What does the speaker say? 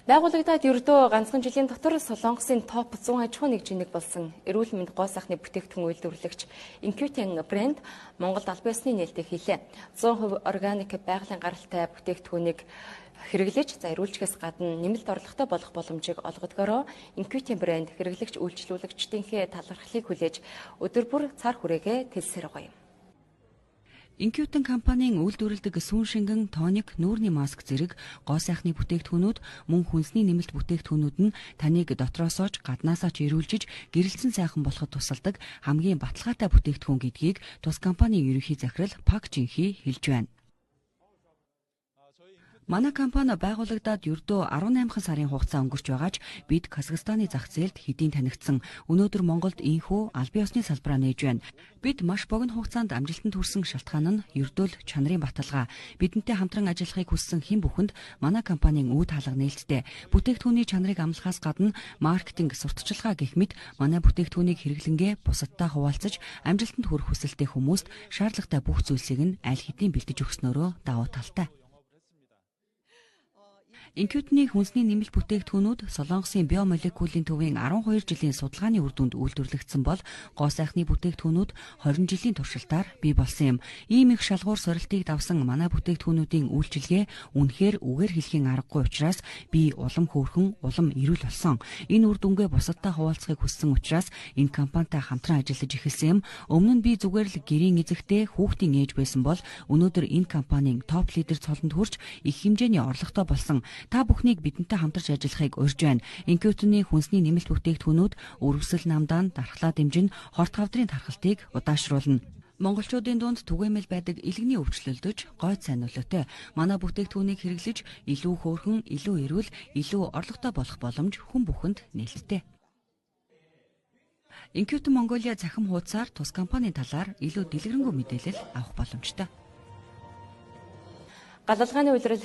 Байгуулагдаад ердөө ганцхан жилийн дотор Солонгосын топ 100 аж ахуй нэгжийг болсон эрүүл мэнд гоо сайхны бүтээгдэхүүн үйлдвэрлэгч Инкютен брэнд Монголд албан ёсны нээлттэй хийлээ. 100% органик байгалийн гаралтай бүтээгдэхүүнийг хэрэглэж зориулжгээс гадна нэмэлт орлоготой болох боломжийг олгодгороо Инкютен брэнд хэрэглэгч үйлчлүүлэгчдийнхээ талархлыг хүлээж өдөр бүр цар хүрээгээ тэлсээр байгаа юм. Инкютен компанийн үйлдвэрлэдэг сүүн шингэн, тоник, нүүрний маск зэрэг гоо сайхны бүтээгдэхүүнүүд мөн хүнсний нэмэлт бүтээгдэхүүнүүд нь таныг дотроосоо ч гаднаасаа ч ирүүлжиж гэрэлцэн сайхан болоход тусалдаг хамгийн баталгаатай бүтээгдэхүүн гэдгийг тус компанийн ерөнхий захирал Пак Жинхи хэлж байна. Манай компани байгуулагдаад ердөө 18 сарын хугацаа өнгөрч байгаач бид Казахстаны зах зээлд хэдийн танигдсан. Өнөөдөр Монголд инхүү албан ёсны салбараа нээж байна. Бид маш богино хугацаанд амжилтанд хүрсэн шалтгаан нь ердөө л чанарын баталгаа. Бидэнтэй хамтран ажиллахыг хүссэн хэн бүхэнд манай компанийн үе хаалга нээлттэй. Бүтээгдэхүүний чанарыг амлахаас гадна маркетинг, сурталчилгаа гэх мэт манай бүтээгдэхүүнийг хэрэглэнгээ бусадтай хуваалцаж амжилтанд хүрэх хүсэлтэй хүмүүст шаардлагатай бүх зүйлсийг нь аль хэдийн бэлдэж өгснөөрөө давуу талтай. Инкютний хүнсний нэмэлт бүтээгдэхүүнүүд Солонгосын биомолекулын төвийн 12 жилийн судалгааны үр дүнд үйлдвэрлэгдсэн бол гоо сайхны бүтээгдэхүүнүүд 20 жилийн туршилтаар бий болсон юм. Ийм их шалгуур сорилтыг давсан манай бүтээгдэхүүнүүдийн үйлчилгээ үнэхээр үгээр хэлхийн аргагүй учраас би улам хөөрхөн, улам эрүүл болсон. Энэ үр дүнгээ бусадтай хуваалцахыг хүссэн учраас энэ компанитай хамтран ажиллаж эхэлсэн юм. Өмнө нь би зүгээр л гэрийн эзэгтэй хүүхдийн ээж байсан бол өнөөдөр энэ компанийн топ лидер цолонд хүрч их хэмжээний орлоготой болсон. Та бүхнийг бидэнтэй хамтарч ажиллахыг урьж байна. Инкютний хүнсний нэмэлт бүтээгдэхүүнүүд өрөвсөл намдаан, дархлаа дэмжин, хорт хавдрын тархалтыг удаашруулна. Монголчуудын дунд түгээмэл байдаг илгэний өвчлөлдөж, гойд сайн нөлөөтэй. Манай бүтээгдэхүүнийг хэрэглэж илүү хөөрхөн, илүү эрүүл, илүү орлоготой болох боломж хүн бүхэнд нээлттэй. Инкютен Монголиа захим хуудасаар тус компанийн талаар илүү дэлгэрэнгүй мэдээлэл авах боломжтой. Галалгааны улирал